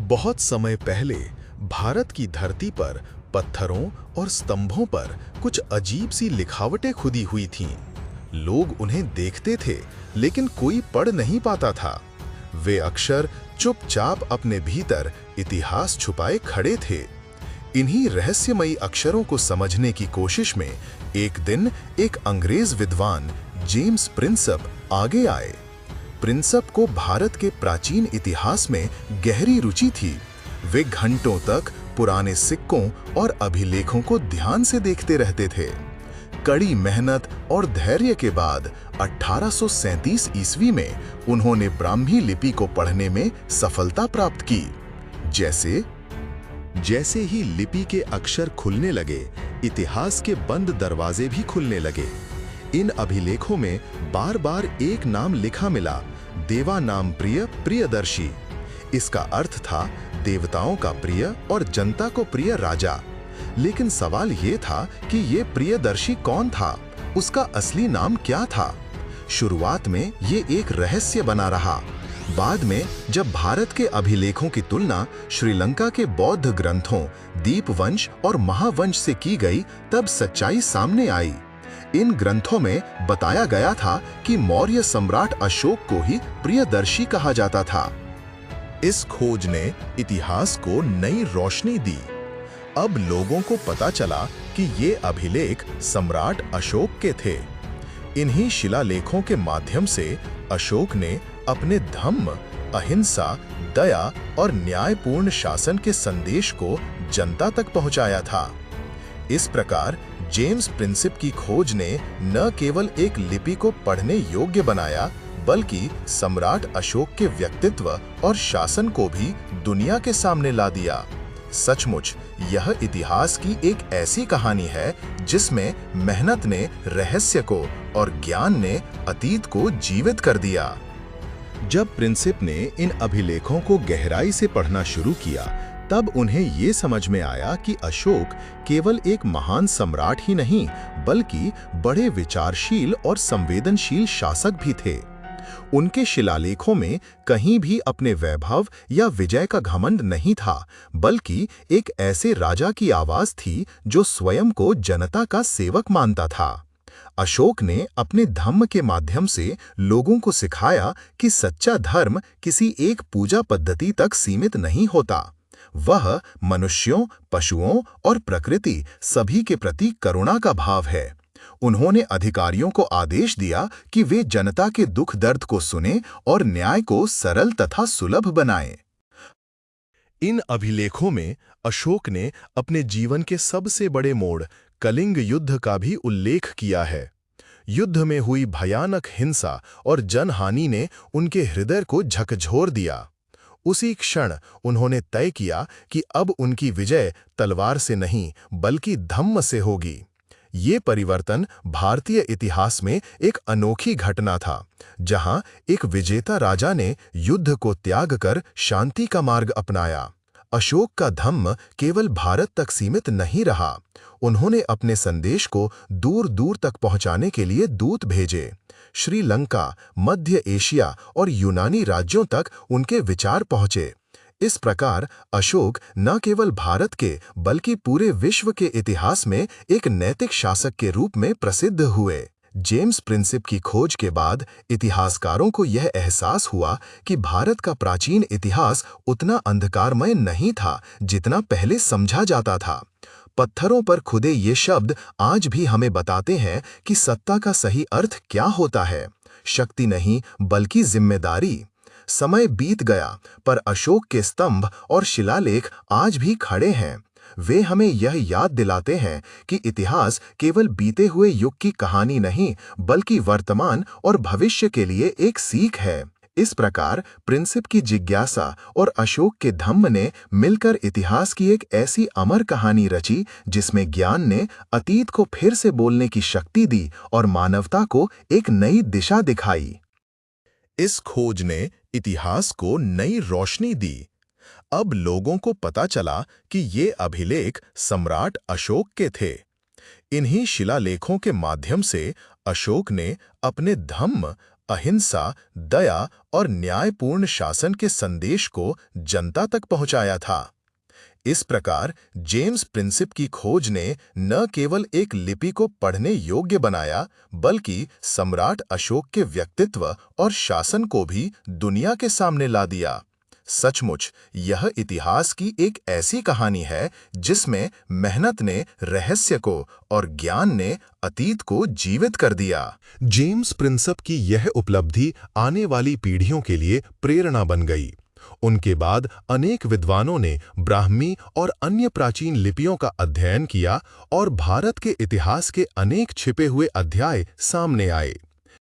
बहुत समय पहले भारत की धरती पर पत्थरों और स्तंभों पर कुछ अजीब सी लिखावटें खुदी हुई थीं। लोग उन्हें देखते थे, लेकिन कोई पढ़ नहीं पाता था। वे अक्षर चुपचाप अपने भीतर इतिहास छुपाए खड़े थे। इन्हीं रहस्यमयी अक्षरों को समझने की कोशिश में एक दिन एक अंग्रेज विद्वान जेम्स प्रिंसप आगे आए। प्रिंसप को भारत के प्राचीन इतिहास में गहरी रुचि थी। वे घंटों तक पुराने सिक्कों और अभिलेखों को ध्यान से देखते रहते थे। कड़ी मेहनत और धैर्य के बाद 1837 ईस्वी में उन्होंने ब्राह्मी लिपि को पढ़ने में सफलता प्राप्त की। जैसे ही लिपि के अक्षर खुलने लगे, इतिहास के बंद दरवाजे भी खुलने लगे। इन अभिलेखों में बार बार एक नाम लिखा मिला, देवा नाम प्रिय प्रियदर्शी। इसका अर्थ था देवताओं का प्रिय और जनता को प्रिय राजा। लेकिन सवाल ये था कि ये प्रियदर्शी कौन था, उसका असली नाम क्या था। शुरुआत में ये एक रहस्य बना रहा। बाद में जब भारत के अभिलेखों की तुलना श्रीलंका के बौद्ध ग्रंथों दीपवंश और महावंश से की गई, तब सच्चाई सामने आई। इन ग्रंथों में बताया गया था कि मौर्य सम्राट अशोक को ही प्रियदर्शी कहा जाता था। इस खोज ने इतिहास को नई रोशनी दी। अब लोगों को पता चला कि ये अभिलेख सम्राट अशोक के थे। इन्हीं शिलालेखों के माध्यम से अशोक ने अपने धम्म, अहिंसा, दया और न्यायपूर्ण शासन के संदेश को जनता तक पहुंचाया था। इस प्रकार जेम्स प्रिंसिप की खोज ने न केवल एक लिपि को पढ़ने योग्य बनाया, बल्कि सम्राट अशोक के व्यक्तित्व और शासन को भी दुनिया के सामने ला दिया। सचमुच यह इतिहास की एक ऐसी कहानी है जिसमें मेहनत ने रहस्य को और ज्ञान ने अतीत को जीवित कर दिया। जब प्रिंसिप ने इन अभिलेखों को गहराई से पढ़ना शुरू किया, तब उन्हें ये समझ में आया कि अशोक केवल एक महान सम्राट ही नहीं, बल्कि बड़े विचारशील और संवेदनशील शासक भी थे। उनके शिलालेखों में कहीं भी अपने वैभव या विजय का घमंड नहीं था, बल्कि एक ऐसे राजा की आवाज थी जो स्वयं को जनता का सेवक मानता था। अशोक ने अपने धम्म के माध्यम से लोगों को सिखाया कि सच्चा धर्म किसी एक पूजा पद्धति तक सीमित नहीं होता। वह मनुष्यों, पशुओं और प्रकृति सभी के प्रति करुणा का भाव है। उन्होंने अधिकारियों को आदेश दिया कि वे जनता के दुख दर्द को सुनें और न्याय को सरल तथा सुलभ बनाएं। इन अभिलेखों में अशोक ने अपने जीवन के सबसे बड़े मोड़ कलिंग युद्ध का भी उल्लेख किया है। युद्ध में हुई भयानक हिंसा और जनहानि ने उनके हृदय को झकझोर दिया। उसी क्षण उन्होंने तय किया कि अब उनकी विजय तलवार से नहीं, बल्कि धम्म से होगी। ये परिवर्तन भारतीय इतिहास में एक अनोखी घटना था, जहां एक विजेता राजा ने युद्ध को त्याग कर शांति का मार्ग अपनाया। अशोक का धम्म केवल भारत तक सीमित नहीं रहा। उन्होंने अपने संदेश को दूर दूर तक पहुंचाने के लिए दूत भेजे। श्रीलंका, मध्य एशिया और यूनानी राज्यों तक उनके विचार पहुंचे। इस प्रकार अशोक न केवल भारत के, बल्कि पूरे विश्व के इतिहास में एक नैतिक शासक के रूप में प्रसिद्ध हुए। जेम्स प्रिंसिप की खोज के बाद इतिहासकारों को यह एहसास हुआ कि भारत का प्राचीन इतिहास उतना अंधकारमय नहीं था जितना पहले समझा जाता था। पत्थरों पर खुदे ये शब्द आज भी हमें बताते हैं कि सत्ता का सही अर्थ क्या होता है। शक्ति नहीं, बल्कि जिम्मेदारी। समय बीत गया, पर अशोक के स्तंभ और शिलालेख आज भी खड़े हैं। वे हमें यह याद दिलाते हैं कि इतिहास केवल बीते हुए युग की कहानी नहीं, बल्कि वर्तमान और भविष्य के लिए एक सीख है। इस प्रकार प्रिंसिप की जिज्ञासा और अशोक के धम्म ने मिलकर इतिहास की एक ऐसी अमर कहानी रची, जिसमें ज्ञान ने अतीत को फिर से बोलने की शक्ति दी और मानवता को एक नई दिशा दिखाई। इस खोज ने इतिहास को नई रोशनी दी। अब लोगों को पता चला कि ये अभिलेख सम्राट अशोक के थे। इन्हीं शिलालेखों के माध्यम से अशोक ने अपने धम्म, अहिंसा, दया और न्यायपूर्ण शासन के संदेश को जनता तक पहुंचाया था। इस प्रकार जेम्स प्रिंसिप की खोज ने न केवल एक लिपि को पढ़ने योग्य बनाया, बल्कि सम्राट अशोक के व्यक्तित्व और शासन को भी दुनिया के सामने ला दिया। सचमुच यह इतिहास की एक ऐसी कहानी है जिसमें मेहनत ने रहस्य को और ज्ञान ने अतीत को जीवित कर दिया। जेम्स प्रिंसेप की यह उपलब्धि आने वाली पीढ़ियों के लिए प्रेरणा बन गई। उनके बाद अनेक विद्वानों ने ब्राह्मी और अन्य प्राचीन लिपियों का अध्ययन किया और भारत के इतिहास के अनेक छिपे हुए अध्याय सामने आए।